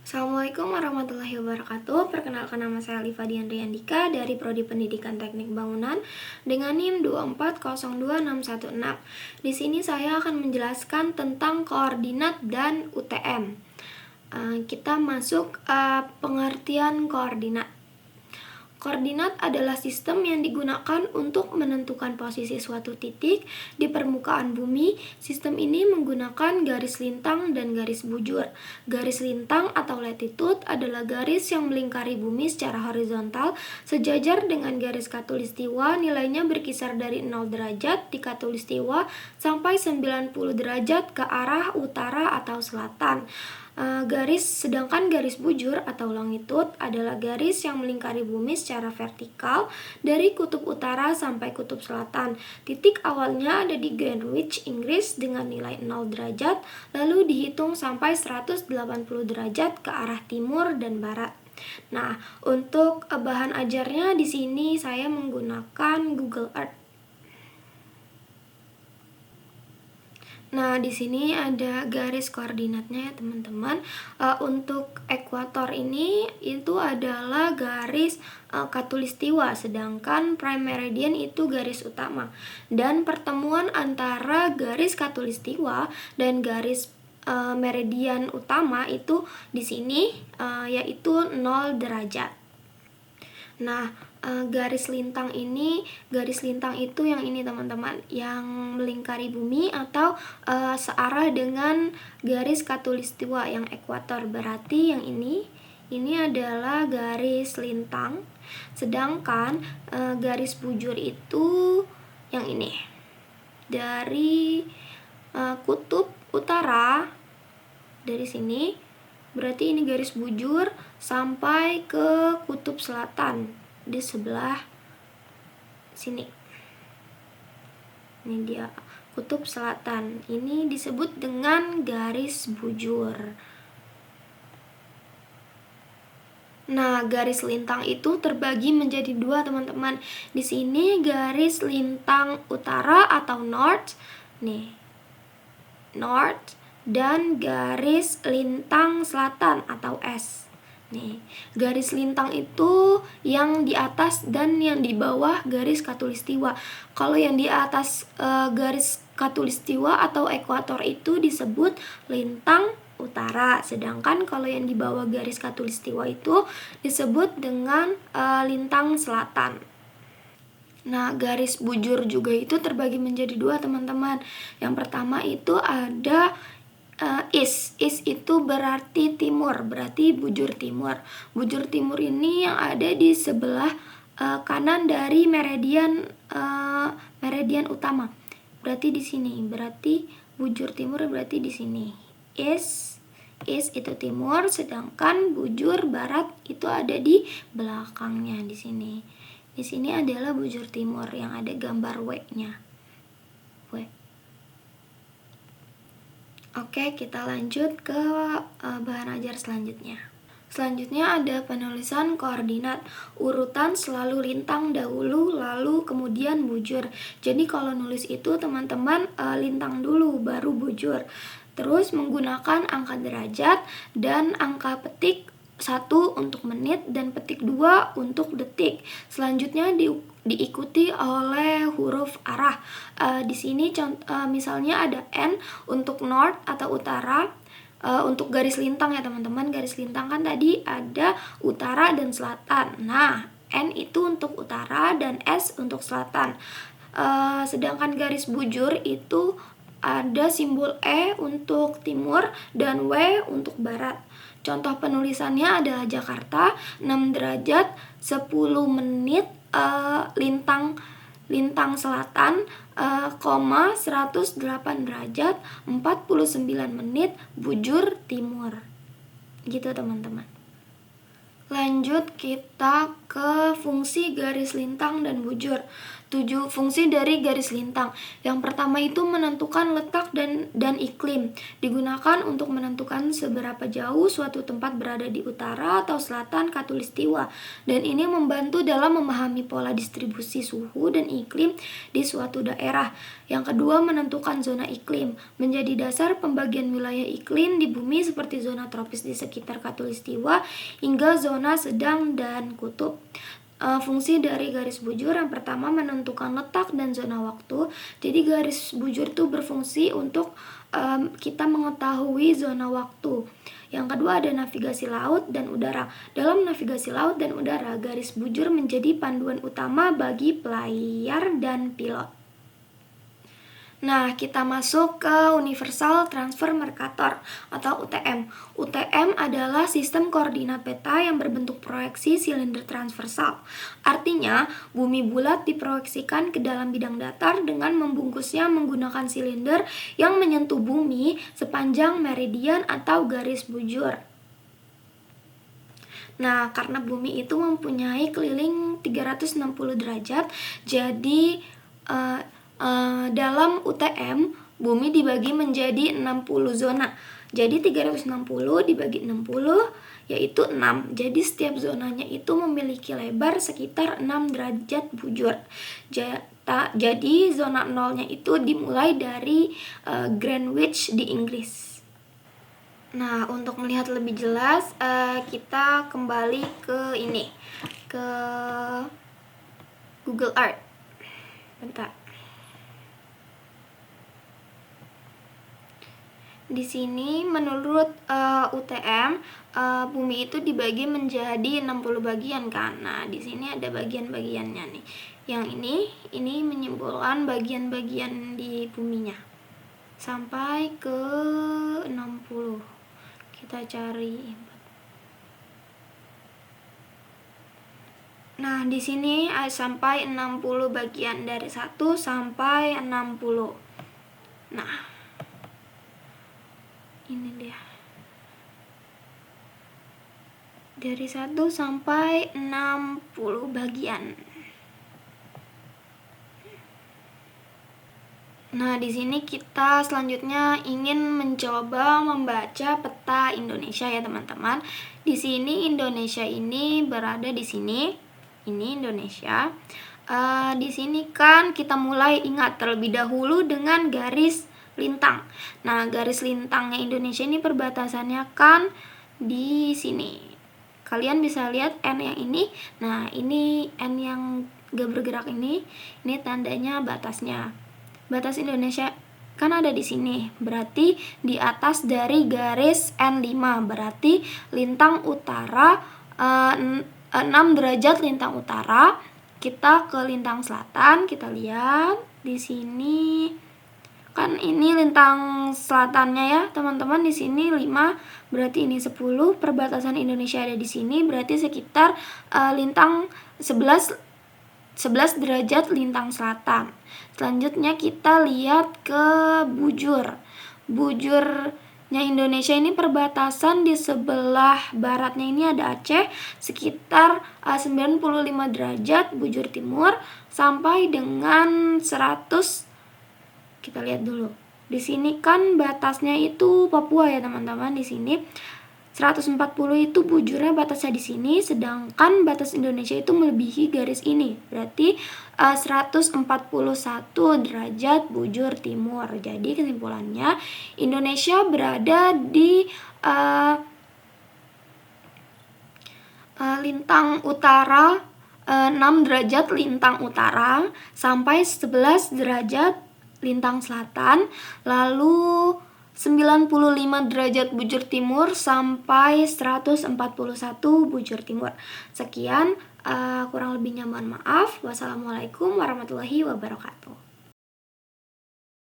Assalamualaikum warahmatullahi wabarakatuh. Perkenalkan, nama saya Alifa Diandri Andika dari Prodi Pendidikan Teknik Bangunan dengan NIM 2402616. Di sini saya akan menjelaskan tentang koordinat dan UTM. Kita masuk pengertian koordinat. Koordinat adalah sistem yang digunakan untuk menentukan posisi suatu titik di permukaan bumi. Sistem ini menggunakan garis lintang dan garis bujur. Garis lintang atau latitude adalah garis yang melingkari bumi secara horizontal sejajar dengan garis khatulistiwa. Nilainya berkisar dari 0 derajat di khatulistiwa sampai 90 derajat ke arah utara atau selatan. Sedangkan garis bujur atau longitude adalah garis yang melingkari bumi secara vertikal dari kutub utara sampai kutub selatan. Titik awalnya ada di Greenwich, Inggris dengan nilai 0 derajat, lalu dihitung sampai 180 derajat ke arah timur dan barat. Nah, untuk bahan ajarnya di sini saya menggunakan Google Earth. Nah, di sini ada garis koordinatnya ya teman-teman. Untuk ekuator ini itu adalah garis khatulistiwa, sedangkan prime meridian itu garis utama. Dan pertemuan antara garis khatulistiwa dan garis meridian utama itu di sini yaitu 0 derajat. Nah, garis lintang itu yang ini teman-teman, yang melingkari bumi atau searah dengan garis khatulistiwa yang ekuator. Berarti yang ini adalah garis lintang, sedangkan garis bujur itu yang ini. Dari kutub utara dari sini, berarti ini garis bujur sampai ke kutub selatan di sebelah sini. Ini dia kutub selatan. Ini disebut dengan garis bujur. Nah, garis lintang itu terbagi menjadi dua teman-teman. Di sini garis lintang utara atau north. Nih. North. Dan garis lintang selatan atau S. Nih, garis lintang itu yang di atas dan yang di bawah garis khatulistiwa. Kalau yang di atas garis khatulistiwa atau ekuator itu disebut lintang utara, sedangkan kalau yang di bawah garis khatulistiwa itu disebut dengan lintang selatan. Nah, garis bujur juga itu terbagi menjadi dua teman-teman. Yang pertama itu ada East itu berarti timur, berarti bujur timur. Bujur timur ini yang ada di sebelah kanan dari meridian utama. Berarti di sini, berarti bujur timur berarti di sini. East itu timur, sedangkan bujur barat itu ada di belakangnya di sini. Di sini adalah bujur timur yang ada gambar W-nya. Oke, kita lanjut ke bahan ajar selanjutnya. Selanjutnya ada penulisan koordinat. Urutan selalu lintang dahulu, lalu kemudian bujur. Jadi kalau nulis itu teman-teman lintang dulu, baru bujur. Terus menggunakan angka derajat dan angka petik 1 untuk menit dan petik 2 untuk detik. Selanjutnya diikuti oleh huruf arah. Di sini misalnya ada N untuk north atau utara. Untuk garis lintang ya teman-teman, garis lintang kan tadi ada utara dan selatan. Nah, N itu untuk utara dan S untuk selatan. Sedangkan garis bujur itu ada simbol E untuk timur dan W untuk barat. Contoh penulisannya adalah Jakarta 6 derajat 10 menit lintang selatan, 108 derajat 49 menit bujur timur. Gitu teman-teman. Lanjut kita ke fungsi garis lintang dan bujur. 7 fungsi dari garis lintang. Yang pertama itu menentukan letak dan iklim. Digunakan untuk menentukan seberapa jauh suatu tempat berada di utara atau selatan khatulistiwa. Dan ini membantu dalam memahami pola distribusi suhu dan iklim di suatu daerah. Yang kedua, menentukan zona iklim. Menjadi dasar pembagian wilayah iklim di bumi seperti zona tropis di sekitar khatulistiwa hingga zona sedang dan kutub. Fungsi dari garis bujur yang pertama menentukan letak dan zona waktu. Jadi garis bujur itu berfungsi untuk kita mengetahui zona waktu. Yang kedua ada navigasi laut dan udara. Dalam navigasi laut dan udara, garis bujur menjadi panduan utama bagi pelayar dan pilot. Nah, kita masuk ke Universal Transfer Mercator atau UTM. UTM adalah sistem koordinat peta yang berbentuk proyeksi silinder transversal. Artinya, bumi bulat diproyeksikan ke dalam bidang datar dengan membungkusnya menggunakan silinder yang menyentuh bumi sepanjang meridian atau garis bujur. Nah, karena bumi itu mempunyai keliling 360 derajat, jadi dalam UTM, bumi dibagi menjadi 60 zona. Jadi 360 dibagi 60 yaitu 6. Jadi setiap zonanya itu memiliki lebar sekitar 6 derajat bujur. Jadi zona nolnya itu dimulai dari Greenwich di Inggris. Nah, untuk melihat lebih jelas, kita kembali ke ke Google Earth. Bentar. Di sini menurut UTM, bumi itu dibagi menjadi 60 bagian kan. Nah, di sini ada bagian-bagiannya nih. Yang ini menyimpulkan bagian-bagian di buminya. Sampai ke 60. Kita cari. Nah, di sini sampai 60 bagian dari 1 sampai 60. Nah, ini dia. Dari 1 sampai 60 bagian. Nah, di sini kita selanjutnya ingin mencoba membaca peta Indonesia ya, teman-teman. Di sini Indonesia ini berada di sini. Ini Indonesia. Di sini kan kita mulai ingat terlebih dahulu dengan garis lintang. Nah, garis lintangnya Indonesia ini perbatasannya kan di sini. Kalian bisa lihat N yang ini. Nah, ini N yang gak bergerak ini tandanya batasnya. Batas Indonesia kan ada di sini. Berarti di atas dari garis N5. Berarti lintang utara 6 derajat lintang utara. Kita ke lintang selatan, kita lihat di sini. Kan ini lintang selatannya ya, teman-teman. Di sini 5, berarti ini 10. Perbatasan Indonesia ada di sini, berarti sekitar lintang 11 derajat lintang selatan. Selanjutnya kita lihat ke bujur. Bujurnya Indonesia ini perbatasan di sebelah baratnya ini ada Aceh, sekitar 95 derajat bujur timur sampai dengan 100. Kita lihat dulu. Di sini kan batasnya itu Papua ya, teman-teman. Di sini 140 itu bujurnya batasnya di sini, sedangkan batas Indonesia itu melebihi garis ini. Berarti 141 derajat bujur timur. Jadi kesimpulannya Indonesia berada di lintang utara 6 derajat lintang utara sampai 11 derajat lintang selatan, lalu 95 derajat bujur timur sampai 141 bujur timur. Sekian, kurang lebihnya mohon maaf. Wassalamualaikum warahmatullahi wabarakatuh.